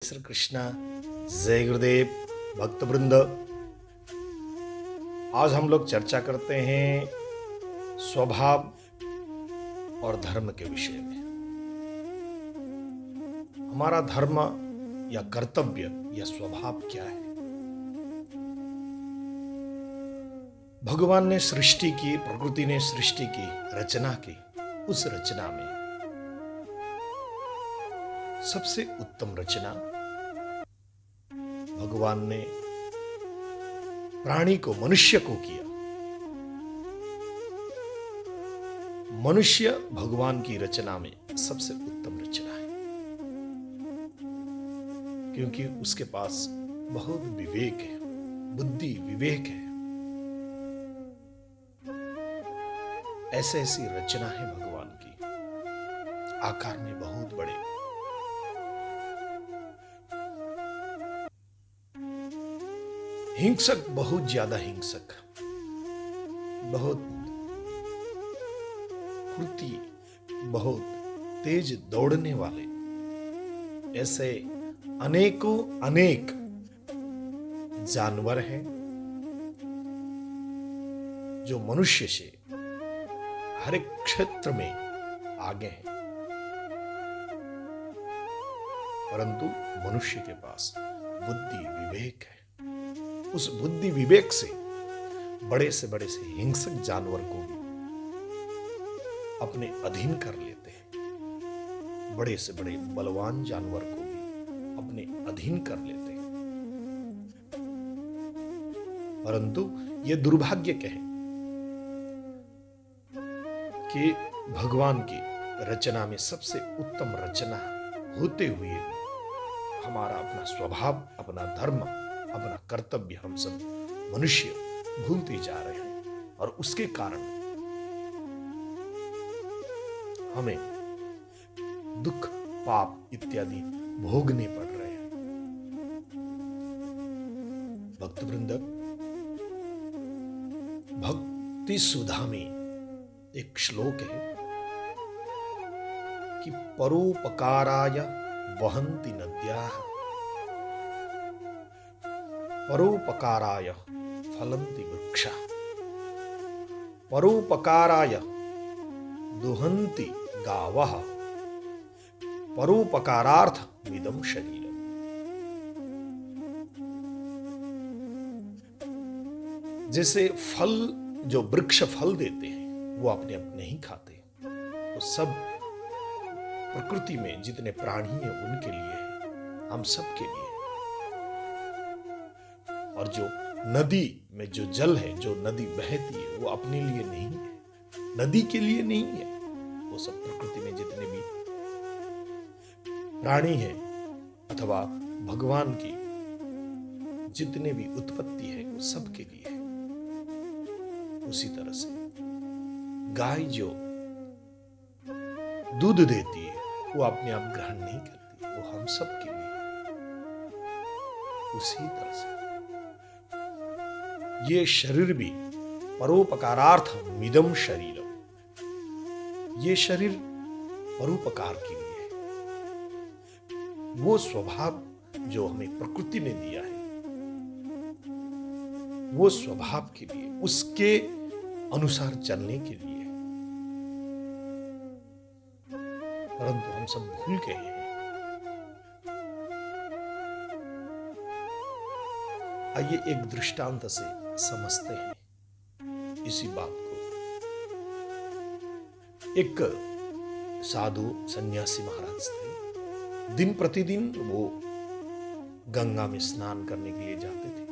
श्री कृष्णा। जय गुरुदेव। भक्त वृंद, आज हम लोग चर्चा करते हैं स्वभाव और धर्म के विषय में। हमारा धर्म या कर्तव्य या स्वभाव क्या है? भगवान ने सृष्टि की, प्रकृति ने सृष्टि की, रचना की। उस रचना में सबसे उत्तम रचना भगवान ने प्राणी को, मनुष्य को किया। मनुष्य भगवान की रचना में सबसे उत्तम रचना है, क्योंकि उसके पास बहुत विवेक है, बुद्धि विवेक है। ऐसे ऐसी रचना है भगवान की, आकार में बहुत बड़े। हिंसक, बहुत ज्यादा हिंसक, बहुत फुर्ती, बहुत तेज दौड़ने वाले, ऐसे अनेकों अनेक जानवर हैं जो मनुष्य से हर एक क्षेत्र में आगे हैं, परंतु मनुष्य के पास बुद्धि विवेक है। उस बुद्धि विवेक से बड़े से हिंसक जानवर को भी अपने अधीन कर लेते हैं, बड़े से बड़े बलवान जानवर को भी अपने अधीन कर लेते हैं। परंतु यह दुर्भाग्य क्या है कि भगवान की रचना में सबसे उत्तम रचना होते हुए हमारा अपना स्वभाव, अपना धर्म, अपना कर्तव्य हम सब मनुष्य भूलते जा रहे हैं, और उसके कारण हमें दुख, पाप इत्यादि भोगने पड़ रहे हैं। भक्तवृंद, भक्ति सुधा में एक श्लोक है कि परोपकाराय वहन्ति नद्याः, परोपकाराय फलन्ति वृक्षाः, परोपकाराय दुहन्ति गावः, परोपकारार्थमिदं शरीरम्। जैसे फल, जो वृक्ष फल देते हैं वो अपने आप नहीं खाते, वो सब प्रकृति में जितने प्राणी हैं उनके लिए है, हम सब के लिए है। और जो नदी में जो जल है, जो नदी बहती है, वो अपने लिए नहीं है, नदी के लिए नहीं है। वो सब प्रकृति में जितने भी प्राणी हैं अथवा भगवान की जितने भी उत्पत्ति है वो सब के लिए है। उसी तरह से गाय जो दूध देती है वो अपने आप ग्रहण नहीं करती, वो हम सब के लिए है। उसी तरह से ये शरीर भी परोपकारार्थमिदं शरीरम्, ये शरीर परोपकार के लिए है। वो स्वभाव जो हमें प्रकृति ने दिया है, वो स्वभाव के लिए, उसके अनुसार चलने के लिए, परंतु हम सब भूल गए हैं। आइए एक दृष्टांत से समझते हैं इसी बात को। एक साधु सन्यासी महाराज थे। दिन प्रतिदिन वो गंगा में स्नान करने के लिए जाते थे।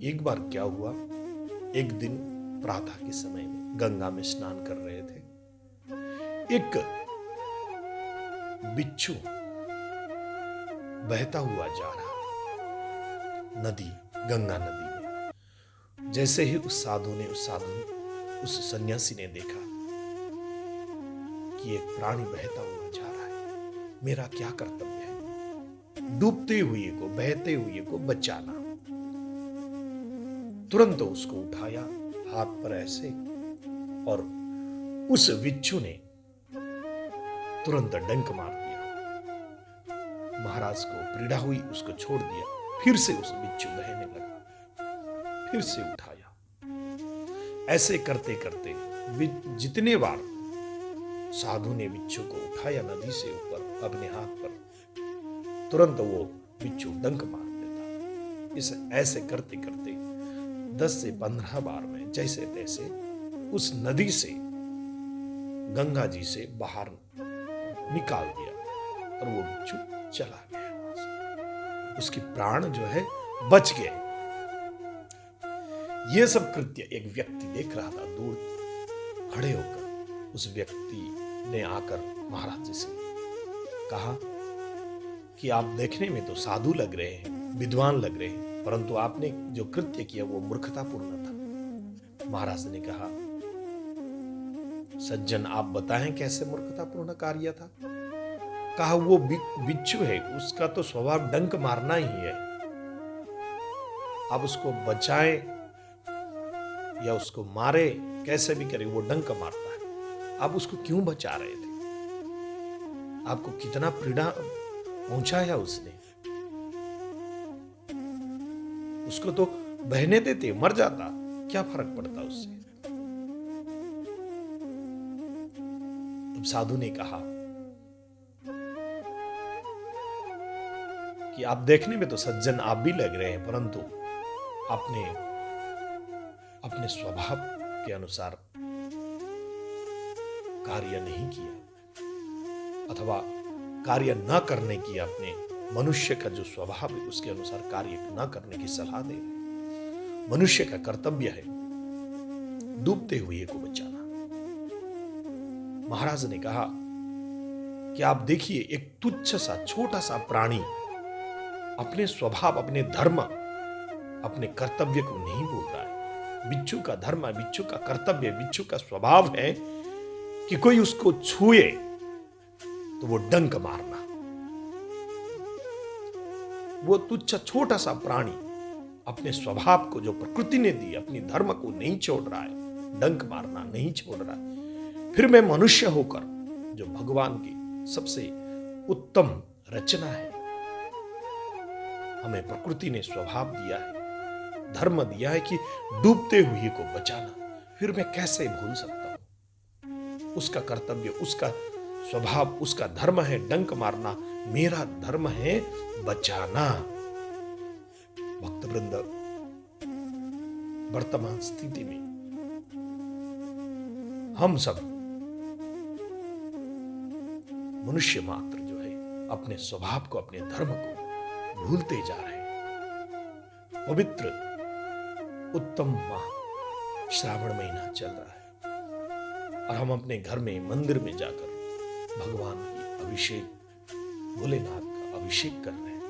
एक बार क्या हुआ, एक दिन प्रातः के समय में गंगा में स्नान कर रहे थे। एक बिच्छू बहता हुआ जा रहा था नदी, गंगा नदी में। जैसे ही उस उस सन्यासी ने देखा कि एक प्राणी बहता हुआ जा रहा है, मेरा क्या कर्तव्य है? डूबते हुए को, बहते हुए को बचाना। तुरंत उसको उठाया हाथ पर ऐसे, और उस बिच्छू ने तुरंत डंक मार दिया। महाराज को पीड़ा हुई, उसको छोड़ दिया। फिर से उस बिच्छू बहने लगा, फिर से उठाया। ऐसे करते करते जितने बार साधु ने बिच्छू को उठाया नदी से ऊपर अपने हाथ पर, तुरंत वो बिच्छू डंक मार देता। इस ऐसे करते करते 10 से 15 बार में जैसे तैसे उस नदी से, गंगा जी से बाहर निकाल दिया और वो बिच्छू चला गया। उसके प्राण जो है बच गए। ये सब कृत्य एक व्यक्ति देख रहा था दूर खड़े होकर। उस व्यक्ति ने आकर महाराज जी से कहा कि आप देखने में तो साधु लग रहे हैं, विद्वान लग रहे हैं, परंतु आपने जो कृत्य किया वो मूर्खतापूर्ण था। महाराज ने कहा, सज्जन आप बताएं कैसे मूर्खतापूर्ण कार्य था। कहा वो बिच्छू है, उसका तो स्वभाव डंक मारना ही है। आप उसको बचाएं या उसको मारे, कैसे भी करें, वो डंक मारता है। आप उसको क्यों बचा रहे थे? आपको कितना पीड़ा पहुंचाया उसने। उसको तो बहने देते, मर जाता, क्या फर्क पड़ता उससे। तब साधु ने कहा कि आप देखने में तो सज्जन आप भी लग रहे हैं, परंतु आपने अपने स्वभाव के अनुसार कार्य नहीं किया, अथवा कार्य न करने की, अपने मनुष्य का जो स्वभाव है उसके अनुसार कार्य न करने की सलाह दे। मनुष्य का कर्तव्य है डूबते हुए को बचाना। महाराज ने कहा कि आप देखिए, एक तुच्छ सा छोटा सा प्राणी अपने स्वभाव, अपने धर्म, अपने कर्तव्य को नहीं भूल रहा है। बिच्छू का धर्म, बिच्छू का कर्तव्य, बिच्छू का स्वभाव है कि कोई उसको छुए तो वो डंक मारना। वो तुच्छ छोटा सा प्राणी अपने स्वभाव को, जो प्रकृति ने दी, अपनी धर्म को नहीं छोड़ रहा है, डंक मारना नहीं छोड़ रहा है। फिर मैं मनुष्य होकर, जो भगवान की सबसे उत्तम रचना है, हमें प्रकृति ने स्वभाव दिया है, धर्म दिया है कि डूबते हुए को बचाना, फिर मैं कैसे भूल सकता हूं? उसका कर्तव्य, उसका स्वभाव, उसका धर्म है डंक मारना, मेरा धर्म है बचाना। भक्तवृंद, वर्तमान स्थिति में हम सब मनुष्य मात्र जो है अपने स्वभाव को, अपने धर्म को भूलते जा रहे हैं। पवित्र उत्तम माह श्रावण महीना चल रहा है और हम अपने घर में, मंदिर में जाकर भगवान की अभिषेक, भोलेनाथ का अभिषेक कर रहे हैं,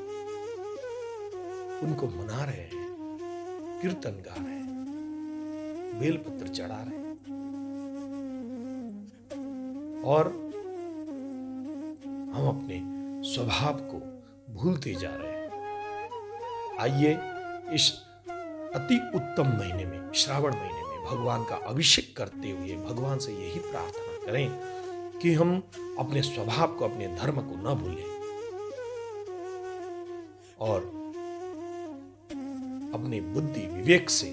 उनको मना रहे हैं, कीर्तन गा रहे हैं, बेलपत्र चढ़ा रहे हैं और हम अपने स्वभाव को भूलते जा रहे हैं। आइए इस अति उत्तम महीने में, श्रावण महीने में भगवान का अभिषेक करते हुए भगवान से यही प्रार्थना करें कि हम अपने स्वभाव को, अपने धर्म को न भूलें और अपने बुद्धि विवेक से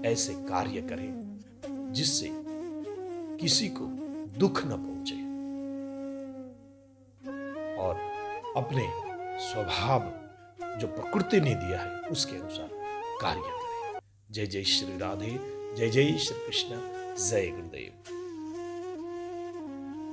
ऐसे कार्य करें जिससे किसी को दुख न पहुंचे और अपने स्वभाव जो प्रकृति ने दिया है उसके अनुसार कार्य करें। जय जय श्री राधे, जय जय श्री कृष्ण, जय गुरुदेव।